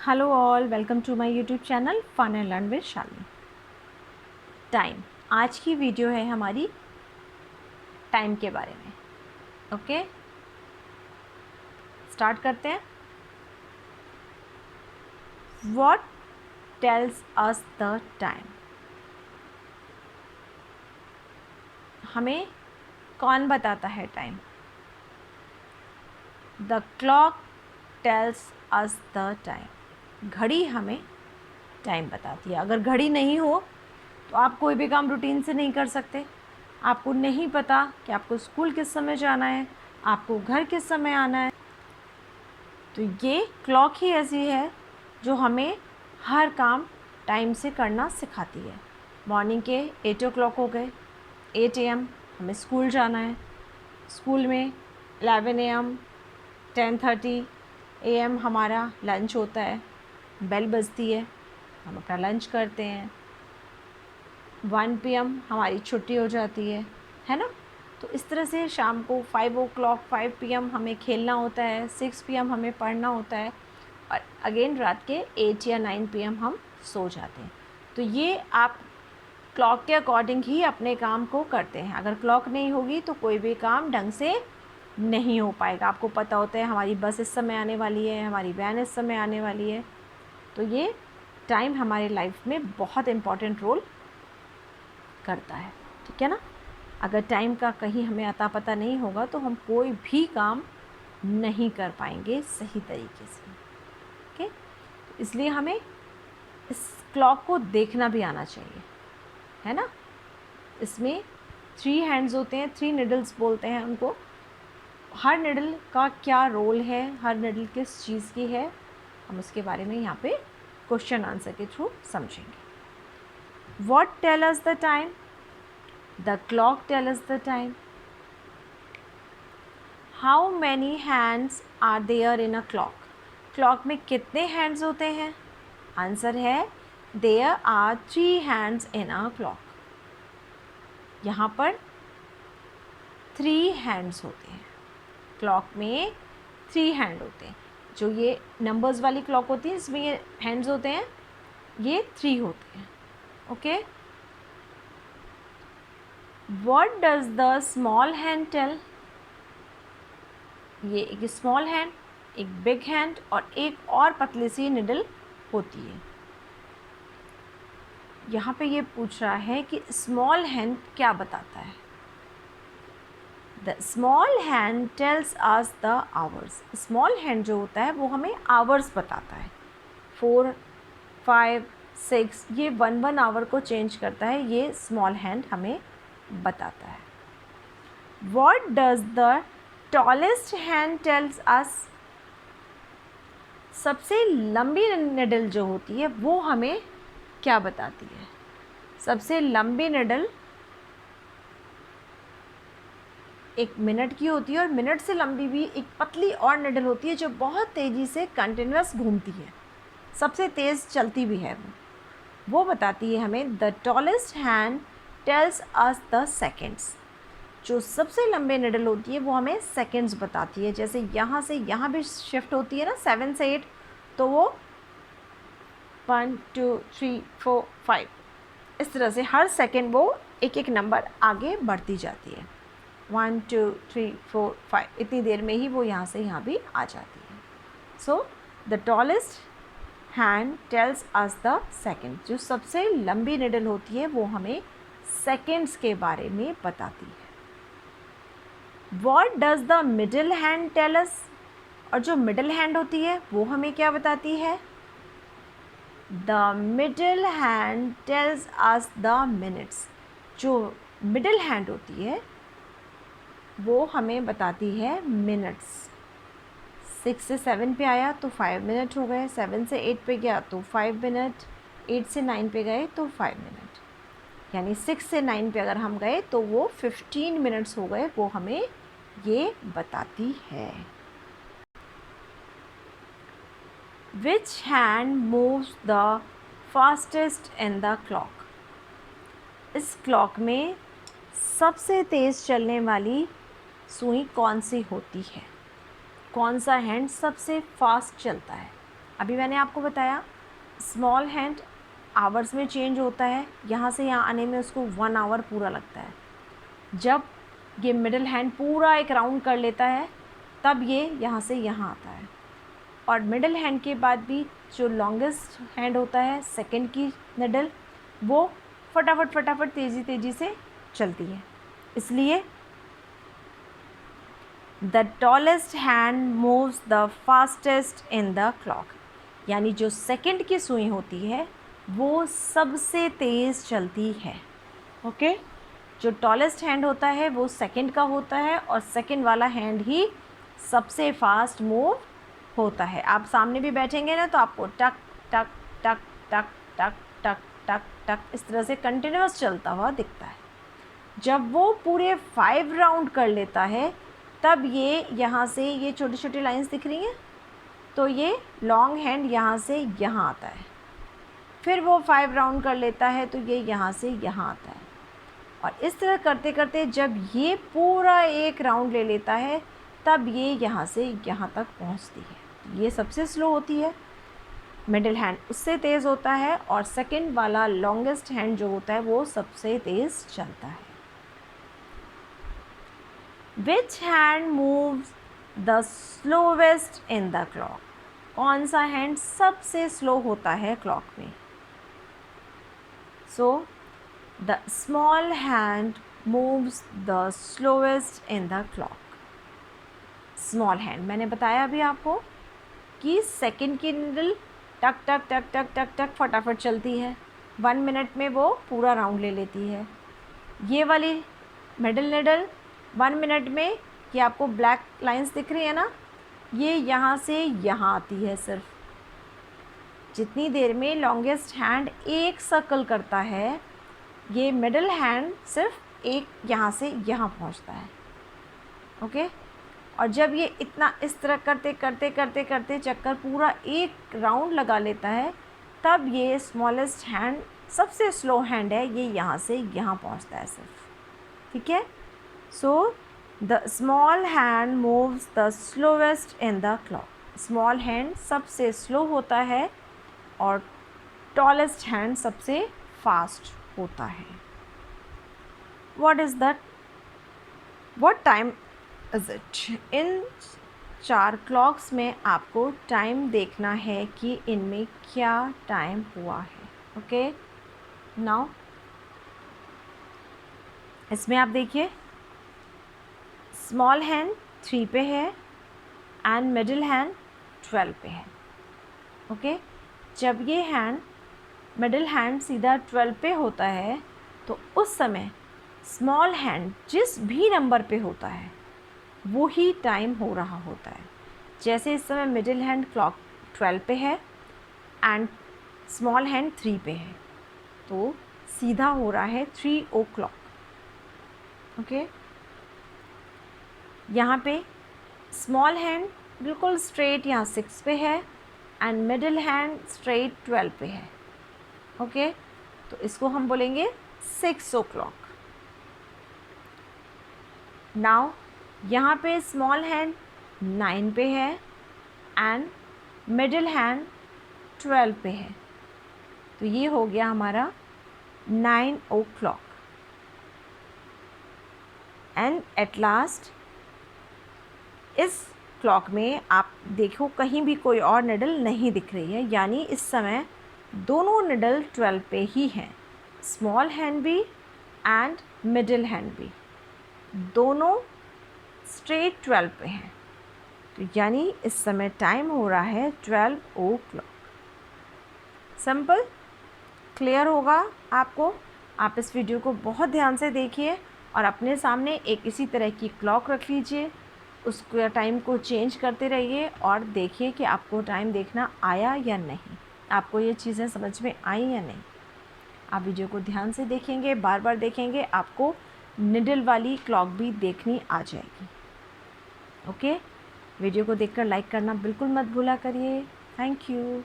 Hello all, welcome to my YouTube channel fun and learn with Shalini. Time, आज की video है हमारी time के बारे में। ओके, स्टार्ट करते हैं। What tells us the time? हमें कौन बताता है time? The clock tells us the time. घड़ी हमें टाइम बताती है। अगर घड़ी नहीं हो तो आप कोई भी काम रूटीन से नहीं कर सकते। आपको नहीं पता कि आपको स्कूल किस समय जाना है, आपको घर किस समय आना है। तो ये क्लॉक ही ऐसी है जो हमें हर काम टाइम से करना सिखाती है। मॉर्निंग के 8 o'clock हो गए, 8 AM हमें स्कूल जाना है। स्कूल में 11 AM 10:30 AM हमारा लंच होता है। बेल बजती है, हम अपना लंच करते हैं। 1 PM हमारी छुट्टी हो जाती है ना। तो इस तरह से शाम को 5 o'clock 5 PM हमें खेलना होता है, 6 PM हमें पढ़ना होता है और अगेन रात के 8 या 9 PM हम सो जाते हैं। तो ये आप क्लॉक के अकॉर्डिंग ही अपने काम को करते हैं। अगर क्लॉक नहीं होगी तो कोई भी काम ढंग से नहीं हो पाएगा। आपको पता होता है हमारी बस इस समय आने वाली है, हमारी वैन इस समय आने वाली है। तो ये टाइम हमारी लाइफ में बहुत इम्पॉर्टेंट रोल करता है, ठीक है ना। अगर टाइम का कहीं हमें अता पता नहीं होगा तो हम कोई भी काम नहीं कर पाएंगे सही तरीके से। ओके, इसलिए हमें इस क्लॉक को देखना भी आना चाहिए, है ना। इसमें 3 हैंड्स होते हैं, 3 निडल्स बोलते हैं उनको। हर निडल का क्या रोल है, हर निडल किस चीज़ की है, हम उसके बारे में यहाँ पे क्वेश्चन आंसर के थ्रू समझेंगे। What tell us the time? The clock tell us the time. How many hands are there in a clock? Clock में कितने हैंड्स होते हैं? आंसर है there are 3 hands in a clock. यहाँ पर 3 hands होते हैं। क्लॉक में 3 हैंड होते हैं। जो ये नंबर्स वाली क्लॉक होती है इसमें ये हैंड्स होते हैं, ये 3 होते हैं। Okay, what does the small hand tell? ये एक स्मॉल हैंड, एक बिग हैंड और एक और पतली सी निडल होती है। यहाँ पे ये पूछ रहा है कि स्मॉल हैंड क्या बताता है? The small hand tells us the hours. Small hand जो होता है वो हमें आवर्स बताता है। 4, 5, 6 ये 1 आवर को चेंज करता है। ये स्मॉल हैंड हमें बताता है। What does the tallest hand tells us? सबसे लंबी निडल जो होती है वो हमें क्या बताती है? सबसे लंबी निडल 1 मिनट की होती है और मिनट से लंबी भी एक पतली और निडल होती है जो बहुत तेज़ी से कंटिन्यूस घूमती है, सबसे तेज़ चलती भी है। वो बताती है हमें the tallest hand tells us the seconds. जो सबसे लंबे निडल होती है वो हमें सेकेंड्स बताती है। जैसे यहाँ से यहाँ भी शिफ्ट होती है ना 7 से 8, तो वो 1 2 3 4 5 इस तरह से हर सेकेंड वो एक एक नंबर आगे बढ़ती जाती है। 1 2 3 4 5 इतनी देर में ही वो यहाँ से यहाँ भी आ जाती है। So the tallest hand tells us the second. जो सबसे लंबी निडल होती है वो हमें सेकेंड्स के बारे में बताती है। What does the middle hand tell us? और जो मिडिल हैंड होती है वो हमें क्या बताती है? The middle hand tells us the minutes. जो मिडिल हैंड होती है वो हमें बताती है मिनट्स। 6 से 7 पे आया तो 5 मिनट हो गए, 7 से 8 पे गया तो 5 मिनट, 8 से 9 पे गए तो 5 मिनट, यानी 6 से 9 पे अगर हम गए तो वो 15 मिनट्स हो गए, वो हमें ये बताती है। Which hand moves the fastest in the clock? इस क्लॉक में सबसे तेज़ चलने वाली सुई कौन सी होती है? कौन सा हैंड सबसे फास्ट चलता है? अभी मैंने आपको बताया स्मॉल हैंड आवर्स में चेंज होता है, यहाँ से यहाँ आने में उसको 1 आवर पूरा लगता है। जब ये मिडिल हैंड पूरा एक राउंड कर लेता है तब ये यहाँ से यहाँ आता है। और मिडिल हैंड के बाद भी जो लॉन्गेस्ट हैंड होता है सेकंड की निडल, वो फटाफट तेज़ी से चलती है। इसलिए the tallest hand moves the fastest in the clock, यानी जो सेकंड की सुई होती है वो सबसे तेज़ चलती है। ओके, जो टॉलेस्ट हैंड होता है वो सेकंड का होता है और सेकंड वाला हैंड ही सबसे फास्ट मूव होता है। आप सामने भी बैठेंगे ना तो आपको टक टक टक टक टक टक टक टक इस तरह से कंटिन्यूस चलता हुआ दिखता है। जब वो पूरे 5 राउंड कर लेता है तब ये यहाँ से ये छोटी छोटी लाइंस दिख रही हैं, तो ये लॉन्ग हैंड यहाँ से यहाँ आता है। फिर वो 5 राउंड कर लेता है तो ये यहाँ से यहाँ आता है। और इस तरह करते करते जब ये पूरा एक राउंड ले लेता है तब ये यहाँ से यहाँ तक पहुँचती है। ये सबसे स्लो होती है, मिडिल हैंड उससे तेज़ होता है और सेकंड वाला लॉन्गेस्ट हैंड जो होता है वो सबसे तेज़ चलता है। Which hand moves the slowest in the clock? कौन सा हैंड सबसे स्लो होता है क्लॉक में? So the small hand moves the slowest in the clock. Small hand मैंने बताया अभी आपको कि सेकंड की निडल टक टक टक टक टक टक फटाफट चलती है, 1 मिनट में वो पूरा राउंड ले लेती है। ये वाली मिडल निडल 1 मिनट में, ये आपको ब्लैक लाइंस दिख रही है ना, ये यहाँ से यहाँ आती है। सिर्फ जितनी देर में लॉन्गेस्ट हैंड एक सर्कल करता है, ये मिडल हैंड सिर्फ एक यहाँ से यहाँ पहुँचता है। ओके, और जब ये इतना इस तरह करते करते करते करते चक्कर पूरा एक राउंड लगा लेता है तब ये स्मॉलेस्ट हैंड सबसे स्लो हैंड है, ये यहाँ से यहाँ पहुँचता है सिर्फ। ठीक है, so the small hand moves the slowest in the clock. Small hand सबसे स्लो होता है और टॉलेस्ट हैंड सबसे फास्ट होता है। what time is it? In 4 clocks में आपको टाइम देखना है कि इनमें क्या टाइम हुआ है। ओके, नाउ इसमें आप देखिए स्मॉल हैंड 3 पे है एंड मिडिल हैंड 12 पे है। ओके, जब ये हैंड मिडिल हैंड सीधा 12 पे होता है तो उस समय स्मॉल हैंड जिस भी नंबर पे होता है वो ही टाइम हो रहा होता है। जैसे इस समय मिडिल हैंड क्लॉक 12 पे है एंड स्मॉल हैंड 3 पे है, तो सीधा हो रहा है 3 o'clock। ओके, यहाँ पे स्मॉल हैंड बिल्कुल स्ट्रेट यहाँ 6 पे है एंड मिडिल हैंड स्ट्रेट 12 पे है। ओके, तो इसको हम बोलेंगे 6 o'clock। नाउ यहाँ पे स्मॉल हैंड 9 पे है एंड मिडिल हैंड 12 पे है, तो ये हो गया हमारा 9 o'clock। एंड एट लास्ट इस क्लॉक में आप देखो कहीं भी कोई और निडल नहीं दिख रही है, यानी इस समय दोनों निडल 12 पे ही हैं, स्मॉल हैंड भी एंड मिडिल हैंड भी, दोनों स्ट्रेट 12 पे हैं। तो यानी इस समय टाइम हो रहा है 12 o'clock। सिंपल, क्लियर होगा आपको। आप इस वीडियो को बहुत ध्यान से देखिए और अपने सामने एक इसी तरह की क्लॉक रख लीजिए, उसको टाइम को चेंज करते रहिए और देखिए कि आपको टाइम देखना आया या नहीं, आपको ये चीज़ें समझ में आई या नहीं। आप वीडियो को ध्यान से देखेंगे, बार बार देखेंगे, आपको निडल वाली क्लॉक भी देखनी आ जाएगी। ओके, वीडियो को देखकर लाइक करना बिल्कुल मत भूला करिए। Thank you.